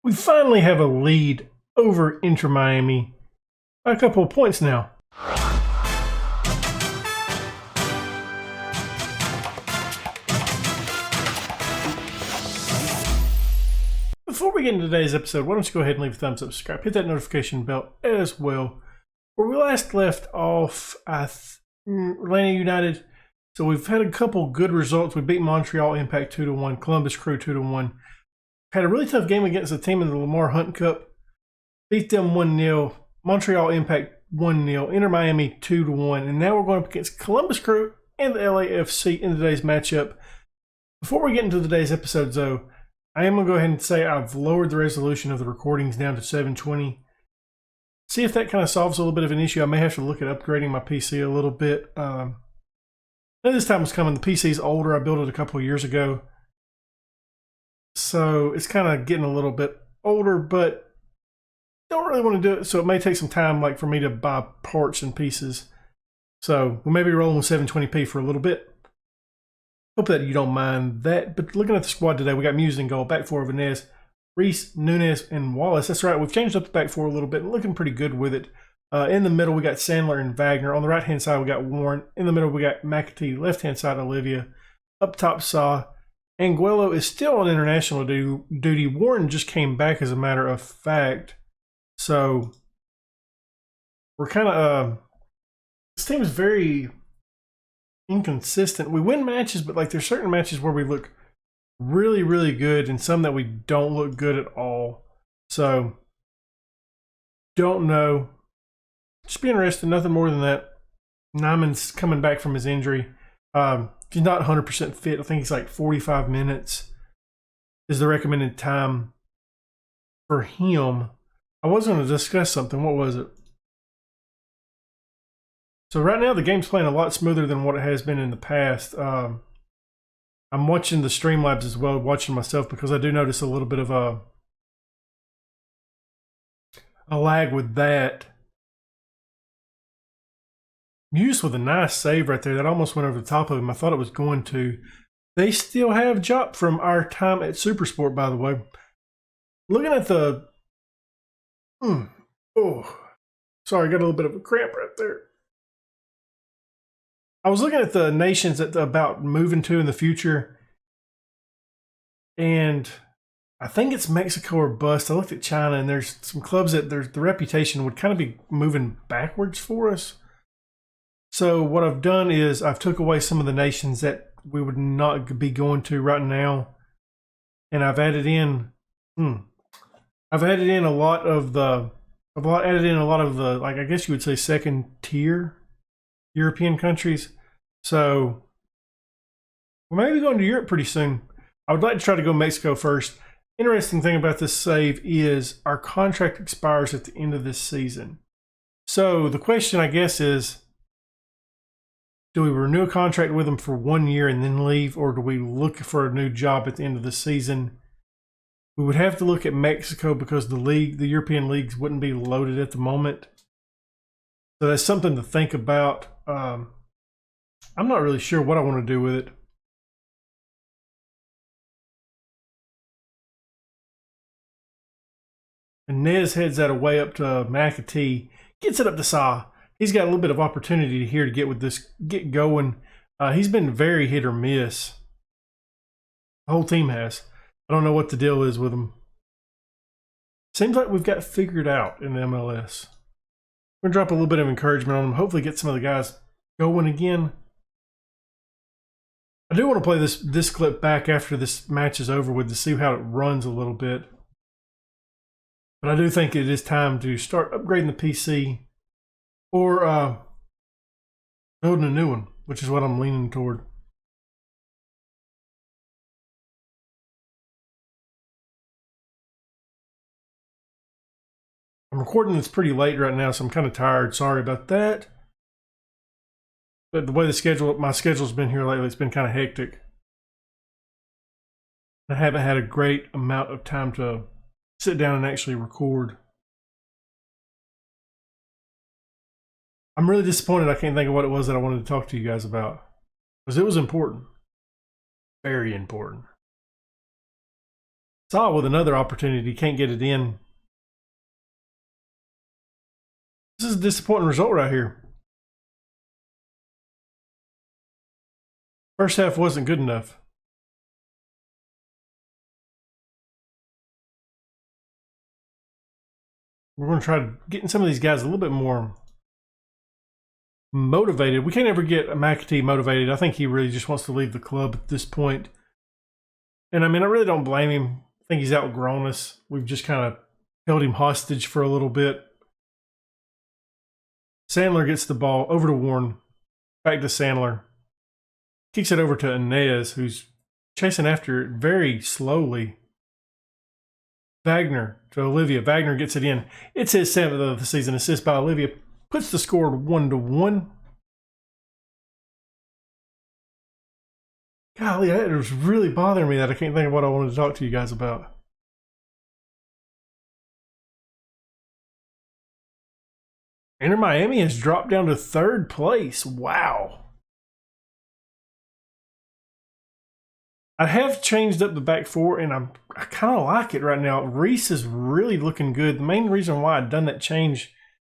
We finally have a lead over Inter Miami by a couple of points now. Before we get into today's episode, why don't you go ahead and leave a thumbs up, subscribe, hit that notification bell as well. Where we last left off, Atlanta United. So we've had a couple good results. We beat Montreal Impact 2-1, Columbus Crew 2-1. Had a really tough game against a team in the Lamar Hunt Cup. Beat them 1-0. Montreal Impact 1-0. Inter Miami 2-1. And now we're going up against Columbus Crew and the LAFC in today's matchup. Before we get into today's episode, though, I am going to go ahead and say I've lowered the resolution of the recordings down to 720. See if that kind of solves a little bit of an issue. I may have to look at upgrading my PC a little bit. This time was coming. The PC's older. I built it a couple of years ago. So it's kind of getting a little bit older, but don't really want to do it. So it may take some time for me to buy parts and pieces. So we may be rolling with 720p for a little bit. Hope that you don't mind that. But looking at the squad today, we got Muse in goal, back four of Inez, Reese, Nunez, and Wallace. That's right. We've changed up the back four a little bit and looking pretty good with it. In the middle, we got Sandler and Wagner. On the right-hand side, we got Warren. In the middle, we got McAtee. Left-hand side, Olivia. Up top, Saw. Anguello is still on international duty. Warren just came back, as a matter of fact. So we're kind of this team is very inconsistent. We win matches, but there's certain matches where we look really, really good, and some that we don't look good at all. So don't know. Just be interested. Nothing more than that. Nyman's coming back from his injury. He's not 100% fit. I think he's 45 minutes is the recommended time for him. I was going to discuss something. What was it? So right now the game's playing a lot smoother than what it has been in the past. I'm watching the Streamlabs as well, watching myself, because I do notice a little bit of a lag with that. Muse with a nice save right there. That almost went over the top of him. I thought it was going to. They still have Jop from our time at Supersport, by the way. Looking at the... sorry, I got a little bit of a cramp right there. I was looking at the nations about moving to in the future. And I think it's Mexico or bust. I looked at China, and there's some clubs that the reputation would kind of be moving backwards for us. So what I've done is I've took away some of the nations that we would not be going to right now, and I've added in. I've added in a lot of the. I guess you would say second tier European countries. So we may be going to Europe pretty soon. I would like to try to go Mexico first. Interesting thing about this save is our contract expires at the end of this season. So the question, I guess, is, do we renew a contract with them for 1 year and then leave, or do we look for a new job at the end of the season? We would have to look at Mexico because the European leagues wouldn't be loaded at the moment. So that's something to think about. I'm not really sure what I want to do with it. And Nez heads that away up to McAtee, gets it up to Saw. He's got a little bit of opportunity here to get going. He's been very hit or miss. The whole team has. I don't know what the deal is with him. Seems like we've got it figured out in the MLS. We're going to drop a little bit of encouragement on him. Hopefully get some of the guys going again. I do want to play this clip back after this match is over with to see how it runs a little bit. But I do think it is time to start upgrading the PC. Or building a new one, which is what I'm leaning toward. I'm recording this pretty late right now, so I'm kind of tired. Sorry about that. But the way my schedule's been here lately, it's been kind of hectic. I haven't had a great amount of time to sit down and actually record. I'm really disappointed I can't think of what it was that I wanted to talk to you guys about. Because it was important. Very important. Saw with another opportunity, can't get it in. This is a disappointing result right here. First half wasn't good enough. We're going to try getting some of these guys a little bit more motivated. We can't ever get McAtee motivated. I think he really just wants to leave the club at this point. And I mean, I really don't blame him. I think he's outgrown us. We've just kind of held him hostage for a little bit. Sandler gets the ball over to Warren. Back to Sandler. Kicks it over to Inez, who's chasing after it very slowly. Wagner to Olivia. Wagner gets it in. It's his 7th of the season assist by Olivia. Puts the score 1-1. Golly, that was really bothering me that I can't think of what I wanted to talk to you guys about. Inter Miami has dropped down to 3rd place. Wow. I have changed up the back four, and I kind of like it right now. Reese is really looking good. The main reason why I'd done that change,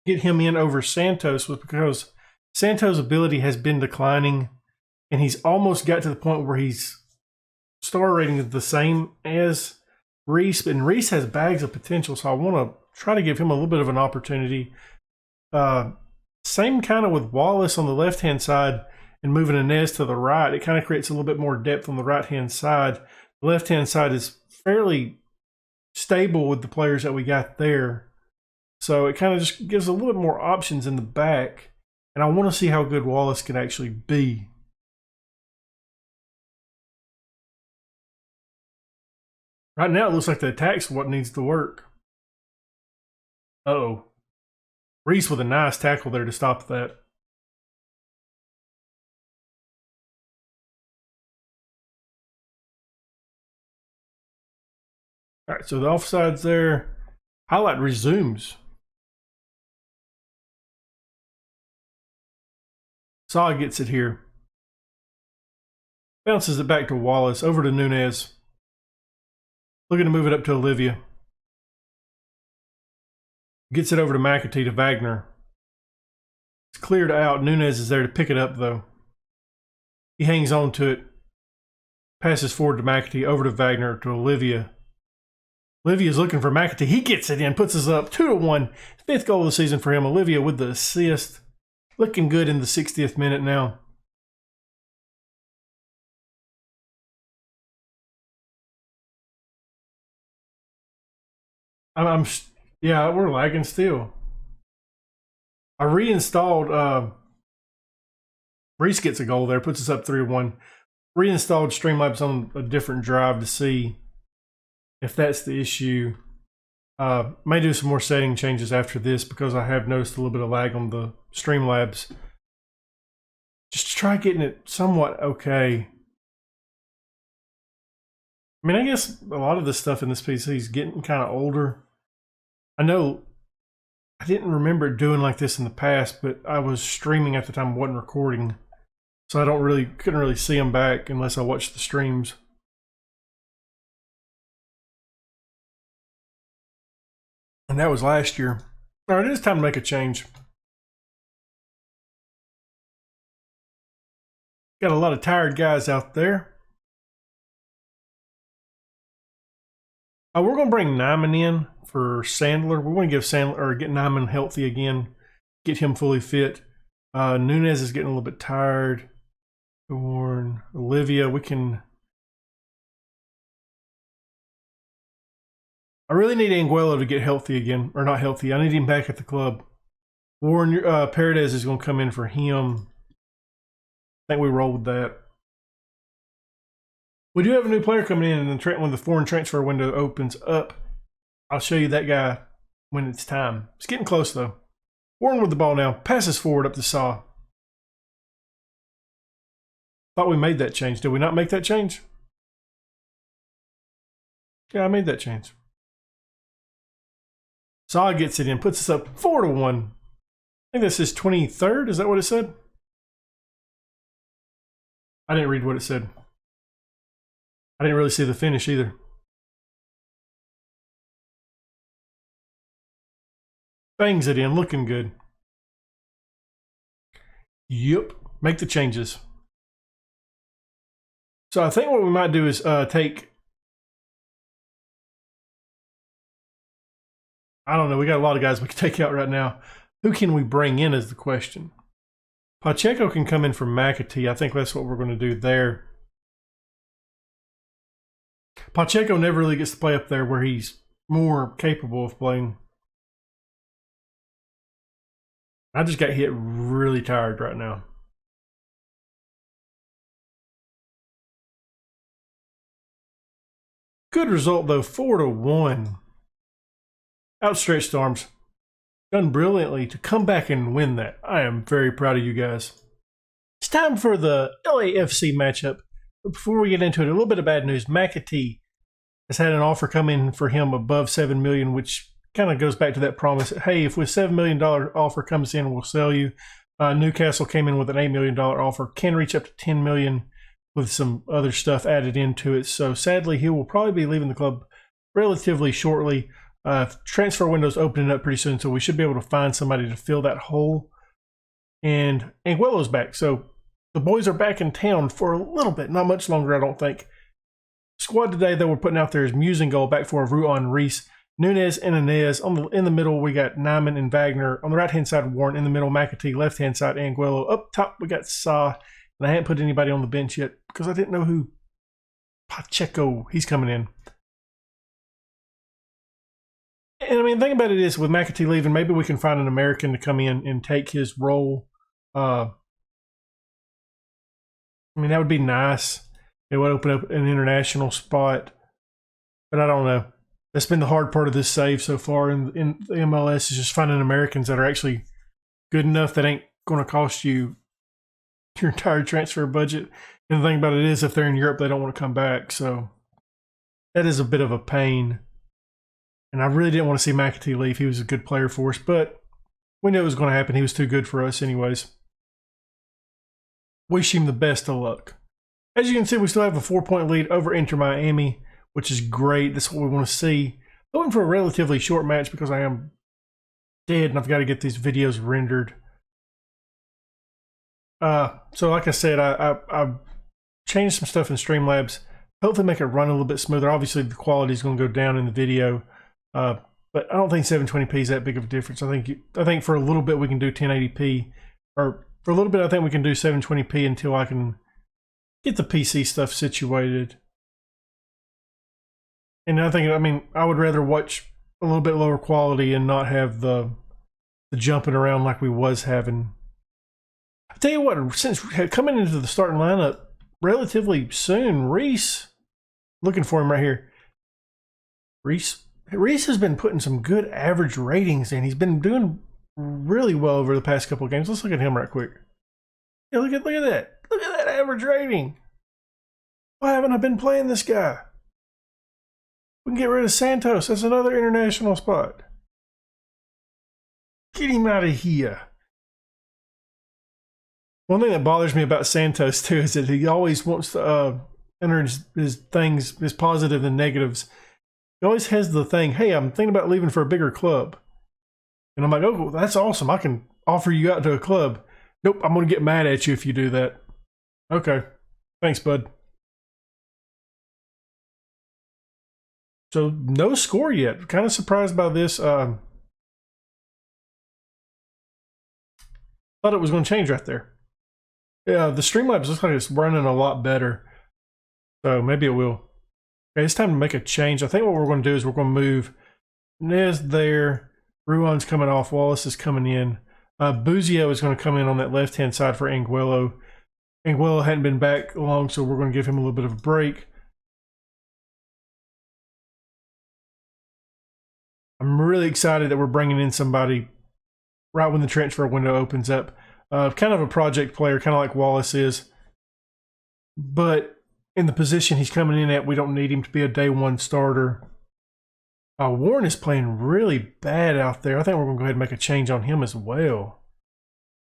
get him in over Santos, was because Santos' ability has been declining, and he's almost got to the point where he's star rating is the same as Reese, and Reese has bags of potential, so I want to try to give him a little bit of an opportunity. Same kind of with Wallace on the left-hand side and moving Inez to the right. It kind of creates a little bit more depth on the right-hand side. The left-hand side is fairly stable with the players that we got there. So it kind of just gives a little bit more options in the back. And I want to see how good Wallace can actually be. Right now, it looks like the attack's what needs to work. Uh-oh. Reese with a nice tackle there to stop that. All right, so the offside's there. Highlight resumes. Saw gets it here. Bounces it back to Wallace, over to Nunez. Looking to move it up to Olivia. Gets it over to McAtee to Wagner. It's cleared out. Nunez is there to pick it up, though. He hangs on to it. Passes forward to McAtee, over to Wagner, to Olivia. Olivia's looking for McAtee. He gets it in, puts us up 2-1. 5th goal of the season for him. Olivia with the assist. Looking good in the 60th minute now. Yeah, we're lagging still. I reinstalled, Reese gets a goal there, puts us up 3-1. Reinstalled Streamlabs on a different drive to see if that's the issue. May do some more setting changes after this because I have noticed a little bit of lag on the Streamlabs. Just to try getting it somewhat okay. I mean, I guess a lot of the stuff in this PC is getting kind of older. I know I didn't remember doing like this in the past, but I was streaming at the time, wasn't recording. So I couldn't really see them back unless I watched the streams. And that was last year. All right, it is time to make a change. Got a lot of tired guys out there. We're going to bring Nyman in for Sandler. We want to give Sandler, or get Nyman healthy again, get him fully fit. Nunez is getting a little bit tired. Warren, Olivia, we can. I really need Anguello to get healthy again, or not healthy. I need him back at the club. Warren Paredes is going to come in for him. I think we roll with that. We do have a new player coming in when the foreign transfer window opens up. I'll show you that guy when it's time. It's getting close, though. Warren with the ball now. Passes forward up to Saw. Thought we made that change. Did we not make that change? Yeah, I made that change. Saw gets it in. Puts us up 4-1. I think this is 23rd. Is that what it said? I didn't read what it said. I didn't really see the finish either. Bangs it in, looking good. Yep, make the changes. So I think what we might do is take, I don't know, we got a lot of guys we can take out right now. Who can we bring in is the question. Pacheco can come in for McAtee. I think that's what we're going to do there. Pacheco never really gets to play up there where he's more capable of playing. I just got hit really tired right now. Good result though, 4-1. Outstretched arms. Done brilliantly to come back and win that. I am very proud of you guys. It's time for the LAFC matchup. But before we get into it, a little bit of bad news. McAtee has had an offer come in for him above $7 million, which kind of goes back to that promise. Hey, if a $7 million offer comes in, we'll sell you. Newcastle came in with an $8 million offer. Can reach up to $10 million with some other stuff added into it. So sadly, he will probably be leaving the club relatively shortly. Transfer window's opening up pretty soon, so we should be able to find somebody to fill that hole. And Anguelo's back, so the boys are back in town for a little bit, not much longer, I don't think. Squad today that we're putting out there is Musing goal, back for Ruan Reese, Nunez and Inez. In the middle, we got Nyman and Wagner. On the right-hand side, Warren. In the middle, McAtee. Left-hand side, Anguelo. Up top, we got Sa. And I hadn't put anybody on the bench yet because I didn't know who Pacheco, he's coming in. And I mean, the thing about it is, with McAtee leaving, maybe we can find an American to come in and take his role. I mean, that would be nice. It would open up an international spot. But I don't know. That's been the hard part of this save so far in the MLS, is just finding Americans that are actually good enough that ain't going to cost you your entire transfer budget. And the thing about it is, if they're in Europe, they don't want to come back. So that is a bit of a pain. And I really didn't want to see McAtee leave. He was a good player for us, but we knew it was going to happen. He was too good for us anyways. Wish him the best of luck. As you can see, we still have a 4-point lead over Inter Miami, which is great. That's what we want to see. Going for a relatively short match because I am dead and I've got to get these videos rendered. So like I said, I changed some stuff in Streamlabs. Hopefully make it run a little bit smoother. Obviously, the quality is going to go down in the video. But I don't think 720p is that big of a difference. I think for a little bit we can do 1080p, or for a little bit I think we can do 720p until I can get the PC stuff situated. And I mean, I would rather watch a little bit lower quality and not have the jumping around like we was having. I tell you what, since coming into the starting lineup relatively soon, Reese, looking for him right here. Reese has been putting some good average ratings in. He's been doing really well over the past couple of games. Let's look at him right quick. Yeah, look at that. Look at that average rating. Why haven't I been playing this guy? We can get rid of Santos. That's another international spot. Get him out of here. One thing that bothers me about Santos too is that he always wants to enter his things, his positive and negatives. He always has the thing, hey, I'm thinking about leaving for a bigger club. And I'm like, oh, that's awesome. I can offer you out to a club. Nope, I'm going to get mad at you if you do that. Okay. Thanks, bud. So, no score yet. Kind of surprised by this. Thought it was going to change right there. Yeah, the Streamlabs looks like it's running a lot better. So, maybe it will. Okay, it's time to make a change. I think what we're going to do is we're going to move Nez there. Ruan's coming off. Wallace is coming in. Buzio is going to come in on that left-hand side for Anguelo. Anguelo hadn't been back long, so we're going to give him a little bit of a break. I'm really excited that we're bringing in somebody right when the transfer window opens up. Kind of a project player, kind of like Wallace is. But in the position he's coming in at, we don't need him to be a day one starter. Warren is playing really bad out there. I think we're going to go ahead and make a change on him as well.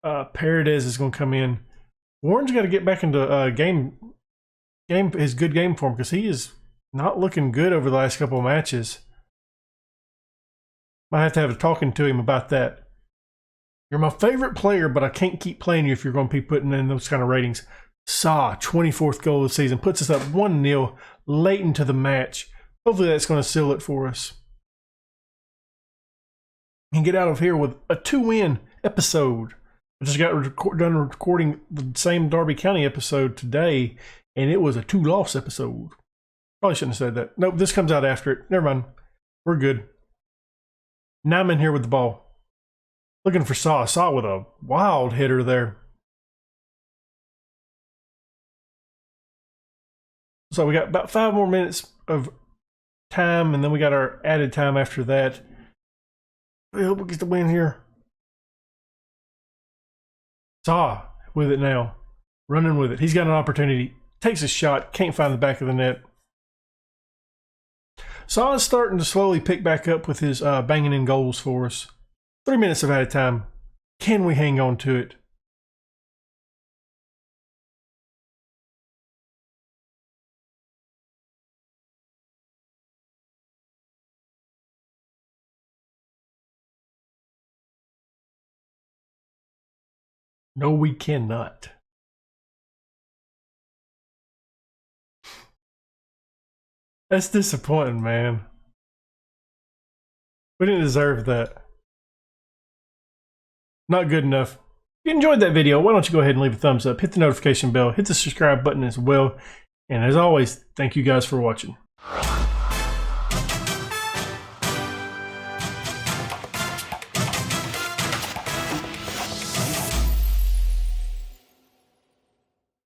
Paredes is going to come in. Warren's got to get back into his good game form because he is not looking good over the last couple of matches. Might have to have a talking to him about that. You're my favorite player, but I can't keep playing you if you're going to be putting in those kind of ratings. Saw, 24th goal of the season, puts us up 1-0 late into the match. Hopefully that's going to seal it for us. And get out of here with a 2-win episode. I just got done recording the same Darby County episode today, and it was a 2-loss episode. Probably shouldn't have said that. Nope, this comes out after it. Never mind. We're good. Now I'm in here with the ball. Looking for Saw. Saw with a wild hitter there. So we got about 5 more minutes of time, and then we got our added time after that. I hope we get the win here. Saw with it now. Running with it. He's got an opportunity. Takes a shot. Can't find the back of the net. Saw is starting to slowly pick back up with his banging in goals for us. 3 minutes of added time. Can we hang on to it? No, we cannot. That's disappointing, man. We didn't deserve that. Not good enough. If you enjoyed that video, why don't you go ahead and leave a thumbs up, hit the notification bell, hit the subscribe button as well. And as always, thank you guys for watching.